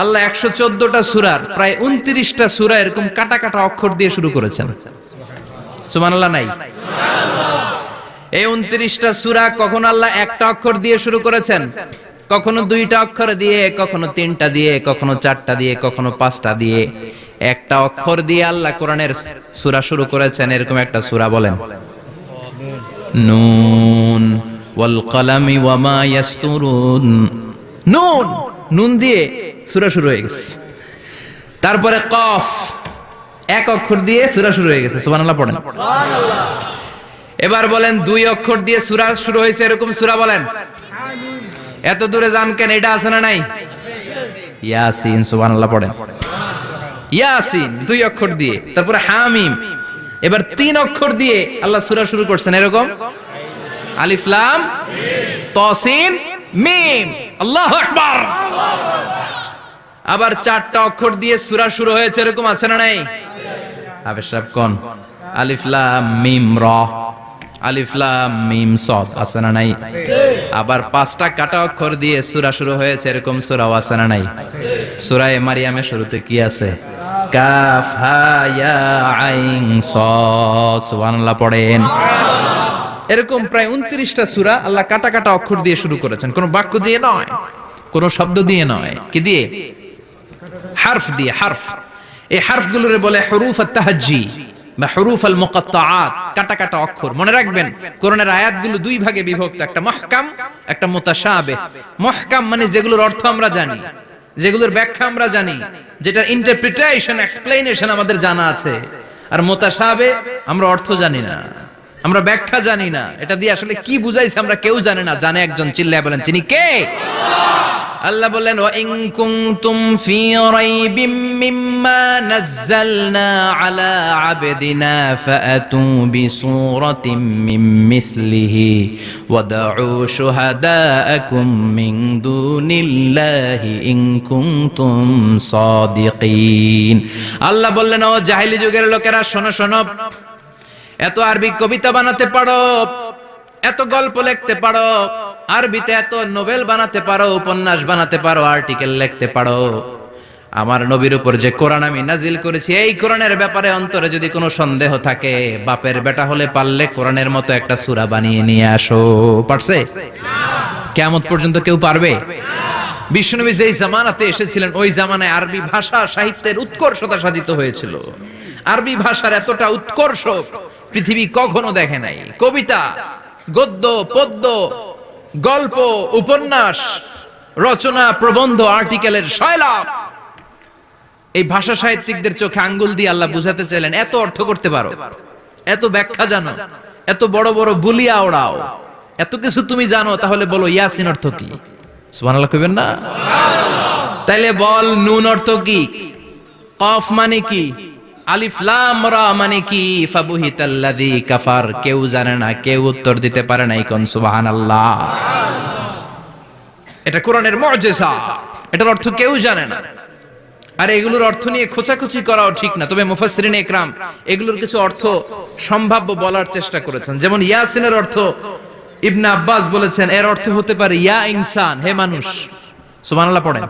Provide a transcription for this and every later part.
আল্লাহ 114টা সূরার প্রায় 29টা সূরা এরকম কাটা কাটা অক্ষর দিয়ে শুরু করেছেন। সুবহানাল্লাহ নাই? এই 29টা সূরা কখনো আল্লাহ একটা অক্ষর দিয়ে শুরু করেছেন, কখনো 2টা অক্ষর দিয়ে, কখনো 3টা দিয়ে, কখনো 4টা দিয়ে, কখনো 5টা দিয়ে। একটা অক্ষর দিয়ে আল্লাহ কোরআনের সূরা শুরু করেছেন। এরকম একটা সূরা বলেন, নুন ওয়াল কলামি ওয়া মা ইয়াসতুরুন। নুন, নুন দিয়ে সূরা শুরু হয়ে গেছে। তারপরে কফ, এক অক্ষর দিয়ে সূরা শুরু হয়ে গেছে। সুবহানাল্লাহ পড়েন। এবার বলেন 2 অক্ষর দিয়ে সূরা শুরু হয়েছে এরকম সূরা বলেন। এত দূরে যান কেন? এটা আছে না নাই? ইয়াসিন। সুবহানাল্লাহ পড়েন। ইয়াসিন 2 অক্ষর দিয়ে। তারপরে হামিম। এবার 3 অক্ষর দিয়ে আল্লাহ সূরা শুরু করছেন এরকম, আলিফ লাম তাসিন মিম। আল্লাহু আকবার। আবার 4টা অক্ষর দিয়ে সূরা শুরু হয়েছে এরকম আছে না নাই? হাফেজ সাহেব কোন? আলিফ লাম মিম র, আলিফ লাম মিম সদ আছে না নাই? আবার 5টা কাটা অক্ষর দিয়ে সূরা শুরু হয়েছে এরকম সূরাও আছে না নাই? সূরা মারিয়ামের শুরুতে কি আছে? কাফ হা ইয়া আইন সদ। সুবহানাল্লাহ পড়েন। এরকম প্রায় 29টা সূরা আল্লাহ কাটা কাটা অক্ষর দিয়ে শুরু করেছেন। কোনো বাক্য দিয়ে নয়, কোনো শব্দ দিয়ে নয়। কি দিয়ে? হারফ দিয়ে। হারফ, এই হারফগুলোরে বলে হুরুফ আত-তাহাজ্জি বা হুরুফ আল মুকাত্তাআত, কাটা কাটা অক্ষর। মনে রাখবেন কোরআনের আয়াতগুলো 2 ভাগে বিভক্ত, একটা মুহকাম, একটা মুতাশাবিহ। মুহকাম মানে যেগুলোর অর্থ আমরা জানি, যেগুলোর ব্যাখ্যা আমরা জানি, যেটার ইন্টারপ্রিটেশন, এক্সপ্লেনেশন আমাদের জানা আছে। আর মুতাশাবিহ আমরা অর্থ জানি না, আমরা ব্যাখ্যা জানি না, এটা দিয়ে আসলে কি বুঝাইছে আমরা কেউ জানে না। জানে একজন, চিল্লায় বলেন তিনি কে? আল্লাহ বললেন, ওয়া ইন কুনতুম ফি রাইবিম মিম্মা নাযালনা আলা আবদিনা ফাআতু বিসূরাতিম মিন মিসলিহি ওয়াদউ শুহাদাআকুম মিন দুনিল্লাহি ইন কুনতুম সাদিকিন। আল্লাহ বললেন, ও জাহেলি যুগের লোকেরা, শোনো শোনো, এত আরবি কবিতা বানাতে পারো, এত গল্প লিখতে পারো, আরবিতে এত নোবেল বানাতে পারো, উপন্যাস বানাতে পারো, আর্টিকেল লিখতে পারো। আমার নবীর উপর যে কোরআন আমি নাজিল করেছি, এই কোরআনের ব্যাপারে অন্তরে যদি কোনো সন্দেহ থাকে, বাপের বেটা হলে পারলে কোরআনের মতো একটা সূরা বানিয়ে নিয়ে আসো। পারছে? কিয়ামত পর্যন্ত কেউ পারবে? বিশ্বনবী যেই জামানাতে এসেছিলেন, ওই জামানায় আরবি ভাষা সাহিত্যের উৎকর্ষতা সাধিত হয়েছিল। আরবি ভাষার এতটা উৎকর্ষ পৃথিবী কখনো দেখে নাই। কবিতা, গদ্য, পদ্য, গল্প, উপন্যাস, রচনা, প্রবন্ধ, আর্টিকেলের শৈলাপ। এই ভাষা সাহিত্যিকদের চোখে আঙ্গুল দিয়ে আল্লাহ বুঝাতে চাইলেন, এত অর্থ করতে পারো, এত ব্যাখ্যা জানো, এত বড় বড় বুলিয়া ওড়াও, এত কিছু তুমি জানো, তাহলে বলো ইয়াসিন অর্থ কি? সুবহানাল্লাহ কইবেন না? তাইলে বল, নুন অর্থ কি? কফ মানে কি? আলিফ লাম রা মানে কি? ফাবুহিতাল্লাযী কাফার। কেউ জানে না, কেউ উত্তর দিতে পারে না। কোন সুবহানাল্লাহ। এটা কোরআনের মুজিজা, এটার অর্থ কেউ জানে না। আর এগুলোর অর্থ নিয়ে খোঁচাখুচি করাও ঠিক না। তবে মুফাসসিরিনে ইকরাম এগুলোর কিছু অর্থ সম্ভাব্য বলার চেষ্টা করেছেন। যেমন ইয়াসিনের অর্থ ইবনে আব্বাস বলেছেন, এর অর্থ হতে পারে ইয়া ইনসান, হে মানুষ। সুবহানাল্লাহ পড়েন।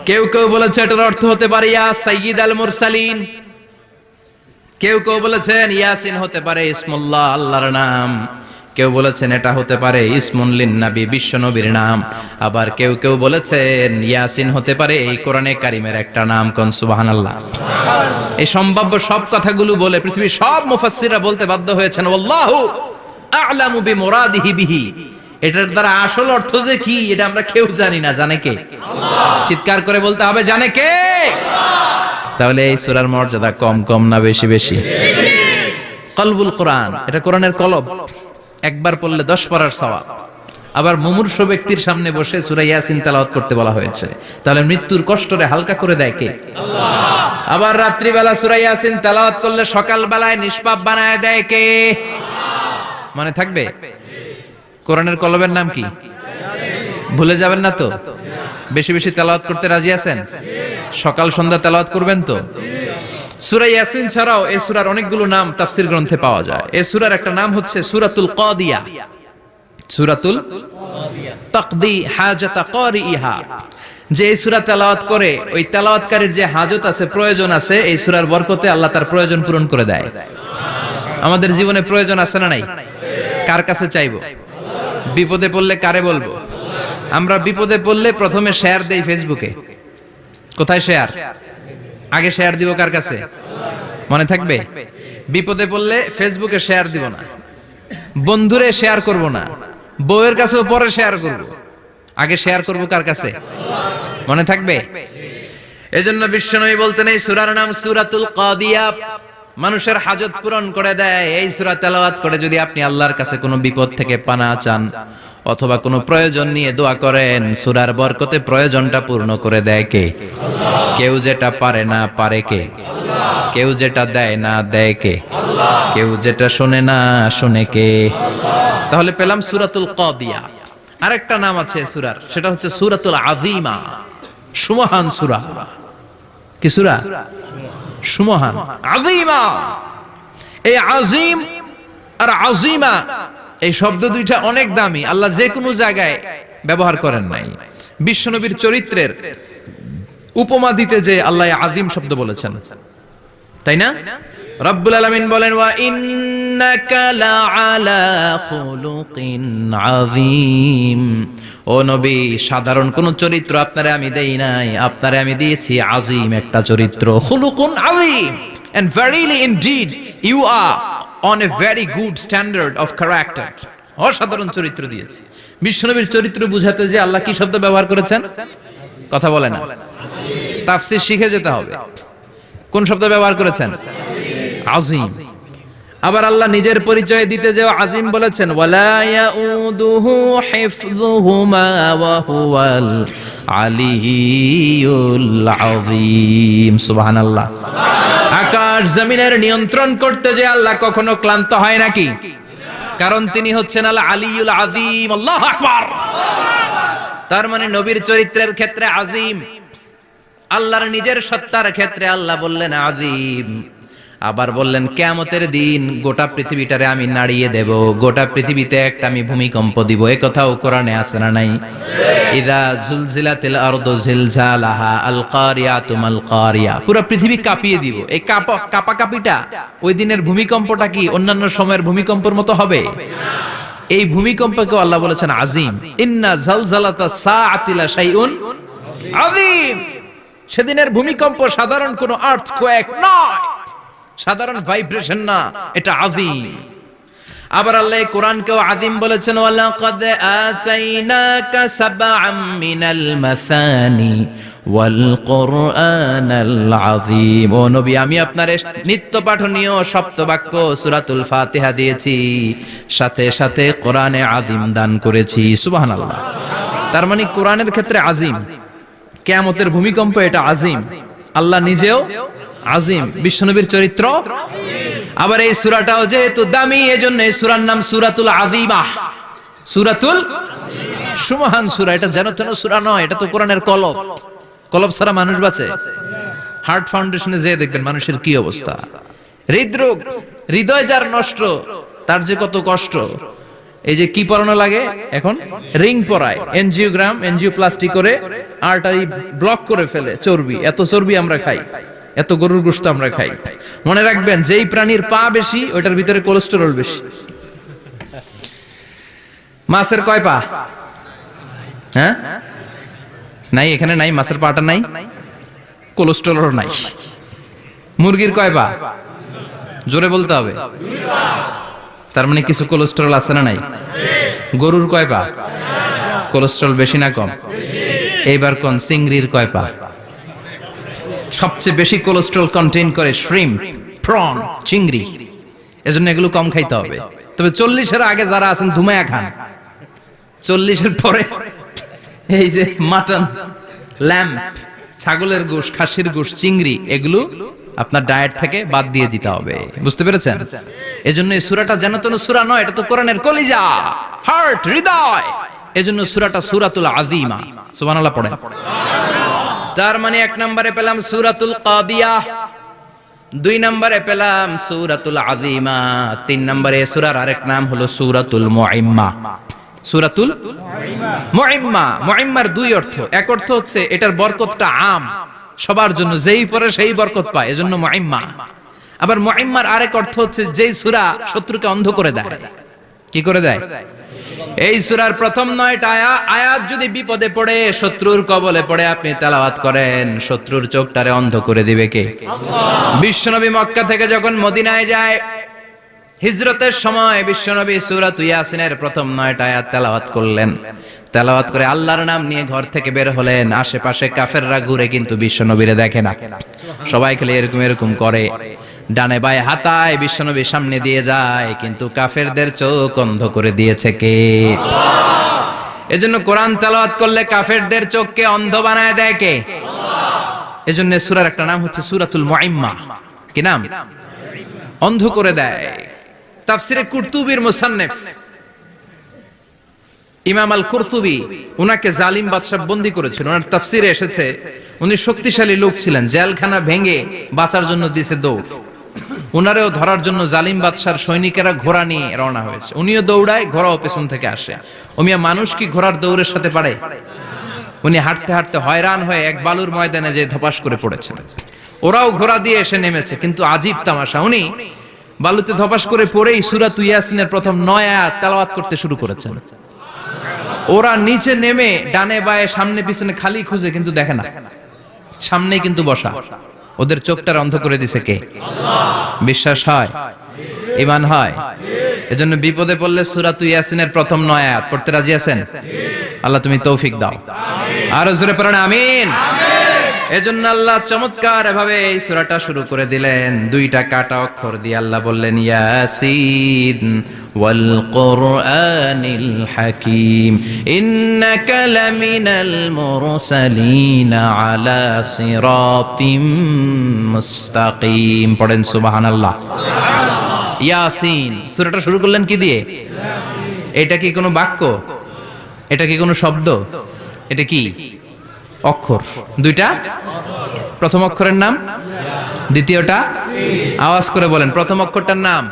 কেউ কেউ বলেছে এটার অর্থ হতে পারে ইয়া সাইয়্যিদ আল মুরসালিন। কেউ কেউ বলেছেন ইয়াসিন হতে পারে ইসমুল্লাহ, আল্লাহর নাম। কেউ বলেছেন এটা হতে পারে ইসমুন লিন নবী, বিশ্ব নবীর নাম। আবার কেউ কেউ বলেছেন ইয়াসিন হতে পারে এই কোরআনে কারিমের একটা নাম। কোন সুবহানাল্লাহ। এই সম্ভাব্য সব কথাগুলো বলে পৃথিবীর সব মুফাসসিররা বলতে বাধ্য হয়েছেন, আল্লাহু আ'লামু বিমুরাদিহি বিহি। এটার দ্বারা আসল অর্থ যে কি, এটা আমরা কেউ জানি না। জানে কে? আল্লাহ। চিৎকার করে বলতে হবে, জানে কে? তাহলে এই সূরার মর্যাদা কম কম না বেশি বেশি? কলবুল কোরআন, এটা কোরআনের কলব। একবার পড়লে 10 পড়ার সওয়াব। আবার মুমূর্ষু ব্যক্তির সামনে বসে সূরা ইয়াসিন তেলাওয়াত করতে বলা হয়েছে। তাহলে মৃত্যুর কষ্টরে হালকা করে দেয় কে? আল্লাহ। আবার রাত্রি বেলা সূরা ইয়াসিন তেলাওয়াত করলে সকাল বেলায় নিষ্পাপ বানায় দেয় কে? আল্লাহ। মনে থাকবে? কোরআনের কলবের নাম কি? ভুলে যাবেন না তো? বেশি বেশি তেলাওয়াত করতে রাজি আছেন? সকাল সন্ধ্যা তেলাওয়াত করবেন তো? সূরা ইয়াসিন ছাড়াও এই সূরার অনেকগুলো নাম তাফসীর গ্রন্থে পাওয়া যায়। এই সূরার একটা নাম হচ্ছে সূরাতুল কাদিয়া। সূরাতুল কাদিয়া, তাকদি হাজাতা কারিইহা। যে এই সূরা তেলাওয়াত করে ওই তেলাওয়াতকারীর যে হাজত আছে, প্রয়োজন আছে, এই সূরার বরকতে আল্লাহ তার প্রয়োজন পূরণ করে দেয়। আমাদের জীবনে প্রয়োজন আছে না নাই? কার কাছে চাইবো? বিপদে পড়লে কারে বলবো? আমরা বিপদে পড়লে প্রথমে শেয়ার দেই ফেসবুকে। কোথায় শেয়ার? আগে শেয়ার দিব কার কাছে? মনে থাকবে? বিপদে পড়লে ফেসবুকে শেয়ার দিব না, বন্ধুরে শেয়ার করব না, বউয়ের কাছেও পরে শেয়ার করব, আগে শেয়ার করব কার কাছে? মনে থাকবে? এজন্য বিশ্বনবী বলতেন এই সূরার নাম সূরাতুল কাদিয়া, মানুষের হাজত পূরণ করে দেয়। এই সূরা তেলাওয়াত করে যদি আপনি আল্লাহর কাছে কোনো বিপদ থেকে পানা চান অথবা কোনো প্রয়োজন নিয়ে দোয়া করেন, সূরার বরকতে প্রয়োজনটা পূর্ণ করে দেয় কে? কেউ যেটা পারে না পারে কে? কেউ যেটা দেয় না দেয় কে? কেউ যেটা শোনে না শোনে কে? তাহলে পেলাম সূরাতুল কাদিয়া। আরেকটা নাম আছে সূরার, সেটা হচ্ছে সূরাতুল আযীমা, সুমহান সূরা। কি সূরা? সুমহান, আযীমা। এই আযীম আর আযীমা এই শব্দ দুইটা অনেক দামি, আল্লাহ যে কোনো জায়গায় ব্যবহার করেন নাই। বিশ্বনবীর চরিত্রের উপমা দিতে যে আল্লাহ আযীম শব্দ বলেছেন, তাই না? রব্বুল আলামিন বলেন ওয়া ইন্নাকা লাআলা খুলুকিন আযীম। ও নবী, সাধারণ কোন চরিত্র আপনারে আমি দেই নাই, আপনারে আমি দিয়েছি আযীম একটা চরিত্র, খুলুকুন আযীম। And verily indeed you are on a very good standard of character. অসাধারণ চরিত্র দিয়েছি। বিশ্বনবীর চরিত্র বুঝাতে যে আল্লাহ কি শব্দ ব্যবহার করেছেন? কথা বলে না, তাফসীর শিখে যেতে হবে। কোন শব্দ ব্যবহার করেছেন? আযীম। আবার আল্লাহ নিজের পরিচয় দিতে যে আযীম বলেছেন, ওয়ালা ইয়াউদুহু হিফযুহুমা ওয়া হুয়াল আলিয়্যুল আযীম। সুবহানাল্লাহ। আকাশ জমিনের নিয়ন্ত্রণ করতে যে আল্লাহ কখনো ক্লান্ত হয় নাকি? কারণ তিনি হচ্ছেন আল আলিয়্যুল আযীম। আল্লাহু আকবার। তার মানে নবীর চরিত্রের ক্ষেত্রে আযীম, আল্লাহর নিজের সত্তার ক্ষেত্রে আল্লাহ বললেন আযীম। আবার বললেন কিয়ামতের দিন গোটা পৃথিবীটারে আমি নাড়িয়ে দেব, গোটা পৃথিবীতে একটা আমি ভূমিকম্প দিব। এই কথাও কোরআনে আছে না নাই? ইযা জুলজিলাতিল আরদু জিলজালাহা আল কারিয়াতু মাল কারিয়া। পুরো পৃথিবী কাঁপিয়ে দিব। এই কাঁপাকাঁপিটা ওই দিনের ভূমিকম্পটা কি অন্যান্য সময়ের ভূমিকম্পের মতো হবে? এই ভূমিকম্পকে আল্লাহ বলেছেন আযীম। ইন্না জালজালাতাস সাআতি লা শাইউন আযীম। সেদিনের ভূমিকম্প সাধারণ কোনো আর্থকোয়েক নয়, সাধারণ ভাইব্রেশন না, এটা আযীম। আবার আল্লাহ কোরআনকেও আযীম বলেছেন, ওয়ালাকাদ আতাইনাকা সাবআম মিনাল মাসানি ওয়াল কুরআনাল আযীম। ও নবী, আমি আপনার নিত্য পাঠনীয় সপ্তবাক্য সূরাতুল ফাতিহা দিয়েছি, সাথে সাথে কোরআনে আযীম দান করেছি। সুবহানাল্লাহ। তার মানে কোরআনের ক্ষেত্রে আযীম, কিয়ামতের ভূমিকম্প এটা আযীম, আল্লাহ নিজেও আযীম, বিশ্বনবীর চরিত্র। আবার এই সূরাটাও যেহেতু দামি, এজন্য এই সূরার নাম সূরাতুল আযীমা, সূরাতুল সুমহান সূরা। এটা যেন তেন সূরা নয়, এটা তো কোরআনের কলব। কলব ছাড়া মানুষ বাঁচে? হার্ট ফাউন্ডেশনে যেয়ে দেখবেন মানুষের কি অবস্থা। হৃদরোগ, হৃদয় যার নষ্ট, তার যে কত কষ্ট। এই যে কি পরানো লাগে এখন? রিং পরায়, এনজিওগ্রাম, এনজিওপ্লাস্টি করে আর্টারি ব্লক করে ফেলে। চর্বি, এত চর্বি আমরা খাই, এত গরুর গোশত আমরা খাই। মনে রাখবেন, যেই প্রাণীর পা বেশি ওইটার ভিতরে কোলেস্টেরল বেশি। মাছের কয় পা? হ্যাঁ, নাই, এখানে নাই, মাছের পাটা নাই, কোলেস্টেরল নাই। মুরগির কয় পা? জোরে বলতে হবে। তার মানে কিছু কোলেস্টেরল আছে না নাই? গরুর কয় পা? কোলেস্টেরল বেশি না কম? এইবার কোন চিংড়ির কয় পা? সবচেয়ে বেশি কোলেস্টেরল কন্টেইন করে শ্রিম্প, প্রন, চিংড়ি। এজন্য এগুলো কম খাইতে হবে। তবে 40-এর আগে যারা আছেন ধুমায়া খান, 40-এর পরে এই যে মাটন, ল্যাম্প, ছাগলের গোশত, খাসির গোশত, চিংড়ি, এগুলো আপনার ডায়েট থেকে বাদ দিয়ে দিতে হবে। বুঝতে পেরেছেন? এজন্য এই সূরাটা যেন তেন সূরা নয়, এটা তো কোরআনের কলিজা, হার্ট, হৃদয়। এজন্য সূরাটা সূরাতুল আযীমা। সুবহানাল্লাহ পড়েন। তার মানে 1 নম্বরে পেলাম সূরাতুল কাদিয়া, 2 নম্বরে পেলাম সূরাতুল আযীমা, 3 নম্বরে সূরার আরেক নাম হলো সূরাতুল মুইম্মা। সূরাতুল মুইম্মা। মুইম্মার দুই অর্থ, এক অর্থ হচ্ছে এটার বরকতটা আম, সবার জন্য, যেই পড়ে সেই বরকত পায়, এজন্য মুইম্মা। আবার মুইম্মার আরেক অর্থ হচ্ছে যেই সূরা শত্রুকে অন্ধ করে দেয়। কি করে দেয়? এই সূরার প্রথম 9টা আয়াত যদি বিপদে পড়ে, শত্রুর কবলে পড়ে আপনি তেলাওয়াত করেন, শত্রুর চোখটারে অন্ধ করে দিবে কে? আল্লাহ। বিশ্বনবী মক্কা থেকে যখন মদিনায় যায়, হিজরতের সময় বিশ্বনবী সূরাত ইয়াসিনের প্রথম 9টা আয়াত তেলাওয়াত করলেন। তেলাওয়াত করে আল্লাহর নাম নিয়ে ঘর থেকে বের হলেন। আশেপাশে কাফেররা ঘুরে কিন্তু বিশ্বনবীরে দেখে না, সবাই খালি এরকম এরকম করে, ডানে বায়ে হাতায় বিশ্বনবীর সামনে দিয়ে যায়, কিন্তু কাফেরদের চোখ অন্ধ করে দিয়েছে কে? আল্লাহ। এজন্য কোরআন তেলাওয়াত করলে কাফেরদের চোখকে অন্ধ বানায় দেয় কে? আল্লাহ। এজন্য সূরার একটা নাম হচ্ছে সূরাতুল মুইম্মা। কি নাম? অন্ধ করে দেয়। তাফসিরে কুরতুবির মুসান্নিফ ইমাম আল কুরতুবি, উনাকে জালিম বাদশা বন্দী করেছিল। ওনার তাফসিরে এসেছে উনি শক্তিশালী লোক ছিলেন, জেলখানা ভেঙে বাঁচার জন্য দিয়েছে দৌড়। উনারেও ধরার জন্য জালিম বাদশার সৈনিকেরা ঘোড়া নিয়ে রওনা হয়েছে, উনিও দৌড়ায়, ঘোড়াও পেছন থেকে আসে। ওমিয়া মানুষ কি ঘোড়ার দৌড়ের সাথে পারে? উনি হাঁটতে হাঁটতে হয়রান হয়ে এক বালুর ময়দানে যে ধপাস করে পড়েছেন। ওরাও ঘোড়া দিয়ে এসে নেমেছে, কিন্তু আজীব তামাশা, উনি বালুতে ধপাস করে পড়েই সূরা ইয়াসিনের প্রথম 9 আয়াত তেলাওয়াত করতে শুরু করেছেন। ওরা নিচে নেমে ডানে বায়ে সামনে পিছনে খালি খুঁজে, কিন্তু দেখে না, সামনেই কিন্তু বসা। ওদের চোখটার অন্ধ করে দিছে কে? আল্লাহ। বিশ্বাস হয়? ঈমান হয়? এজন্য বিপদে পড়লে সূরা ইয়াসিনের প্রথম 9 আয়াত পড়তে রাজি আছেন? আল্লাহ তুমি তৌফিক দাও। আর জোরে পড়েন আমিন। এজন্য আল্লাহ চমৎকার ভাবে এই সূরাটা শুরু করে দিলেন, 2টা কাটা অক্ষর দিয়ে আল্লাহ বললেন ইয়াসিন ওয়াল কুরআনিল হাকীম ইন্নাকা লামিনাল মুরসালিন আলা সিরাতিম মুস্তাকিম। পড়েন সুবহানাল্লাহ। ইয়াসিন সূরাটা শুরু করলেন কি দিয়ে? এটা কি কোনো বাক্য? এটা কি কোনো শব্দ? এটা কি অক্ষর? 2টা। প্রথম অক্ষরের নাম, দ্বিতীয়টা আওয়াজ করে বলেন, প্রথম অক্ষরটার নাম,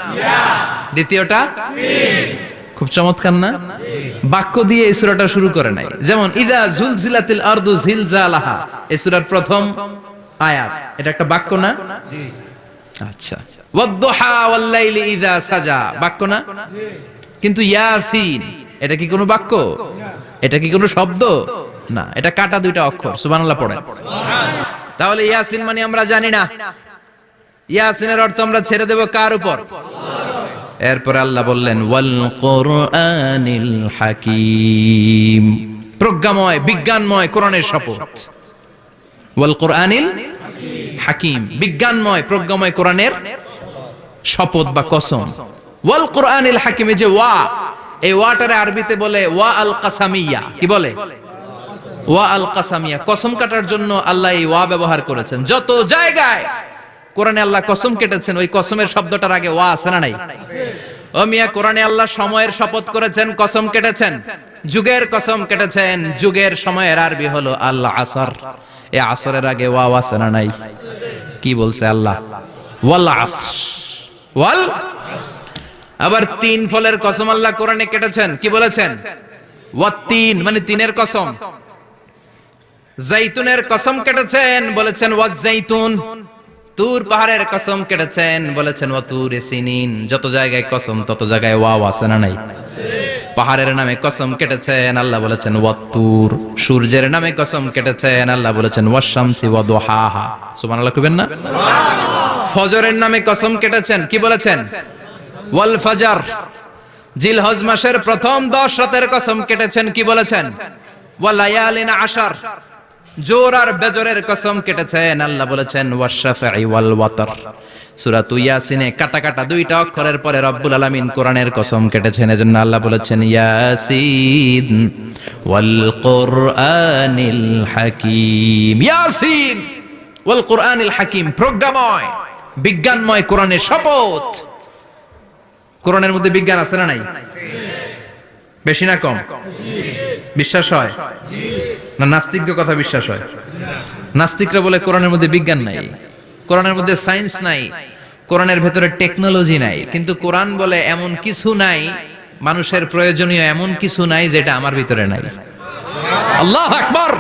দ্বিতীয়টা। খুব চমৎকার না? বাক্য দিয়ে এই সূরাটা শুরু করে নাই। যেমন ইযা জুলজিলাতিল আরদু জিলজালাহা, এই সূরার প্রথম আয়াত, এটা একটা বাক্য না? আচ্ছা। ওয়াদ-দুহা ওয়াল-লাইলি ইযা সাজা, বাক্য না? কিন্তু ইয়াসিন এটা কি কোনো বাক্য? এটা কি কোনো শব্দ? না, এটা কাটা 2টা অক্ষর। সুবহানাল্লাহ পড়েন। তাহলে ইয়াসিন মানে আমরা জানি না, ইয়াসিনের অর্থ আমরা ছেড়ে দেব কার উপর? এরপর আল্লাহ বললেন ওয়াল কুরআনিল হাকীম, প্রজ্ঞাময় বিজ্ঞানময় কোরআনের শপথ। ওয়াল কুরআনিল হাকীম, বিজ্ঞানময় প্রজ্ঞাময় কোরআনের শপথ বা কসম। ওয়াল কুরআনিল হাকীম, যে ওয়া, এই ওয়াটারে আরবিতে বলে ওয়া আল কাসামিয়া। কি বলে? ওয়া আল কাসামিয়া, কসম কাটার জন্য আল্লাহ এই ওয়া ব্যবহার করেছেন। যত জায়গায় কোরআনে আল্লাহ কসম কেটেছেন, ওই কসমের শব্দটার আগে ওয়া আছে না নাই? ও মিয়া, কোরআনে আল্লাহ সময়ের শপথ করেছেন, কসম কেটেছেন, যুগের কসম কেটেছেন। যুগের সময়ের আরবি হলো আল আসর, এই আসরের আগে ওয়া আছে না নাই? কি বলছে আল্লাহ? ওয়াল আসর, ওয়াল। আবার 3 ফলের কসম আল্লাহ কোরআনে কেটেছেন, কি বলেছেন? ওয়াত-তিন, মানে 3-এর কসম। জাইতুনের কসম কেটেছেন, বলেছেন ওয়াজ-জাইতুন। তুর পাহাড়ের কসম কেটেছেন, বলেছেন ওয়াতুরে সিনিন। যত জায়গায় কসম তত জায়গায় ওয়াও আছে না নাই? পাহাড়ের নামে কসম কেটেছেন, আল্লাহ বলেছেন ওয়াতুর। সূর্যের নামে কসম কেটেছেন, আল্লাহ বলেছেন ওয়াশ-শামসি ওয়াদুহাহা। সুবহানাল্লাহ কইবেন না? ফজরের নামে কসম কেটেছেন, কি বলেছেন? ওয়াল ফাজর। জিলহজ মাসের প্রথম 10 রাতের কসম কেটেছেন, কি বলেছেন? ওয়ালায়ালিন আশর। জোর আর বেজরের কসম কেটেছেন, আল্লাহ বলেছেন ওয়াশ-শাফঈ ওয়াল ওয়াতর। সূরা ইয়াসিনে কাটা কাটা 2টা অক্ষরের পরে রব্বুল আলামিন কোরআনের কসম কেটেছেন। এজন্য আল্লাহ বলেছেন ইয়াসিন ওয়াল কুরআনিল হাকীম। ইয়াসিন ওয়াল কুরআনিল হাকীম, প্রজ্ঞাময় বিজ্ঞানময় কোরআনের শপথ। কোরআনের মধ্যে বিজ্ঞান আছে না নাই? বেশি না কম? বিশ্বাস হয় না? নাস্তিকদের কথা বিশ্বাস হয়? নাস্তিকরা বলে কোরআনের মধ্যে বিজ্ঞান নাই, কোরআনের মধ্যে সায়েন্স নাই, কোরআনের ভেতরে টেকনোলজি নাই। কিন্তু কোরআন বলে এমন কিছু নাই মানুষের প্রয়োজনীয় এমন কিছু নাই যেটা আমার ভিতরে নাই। আল্লাহু আকবার।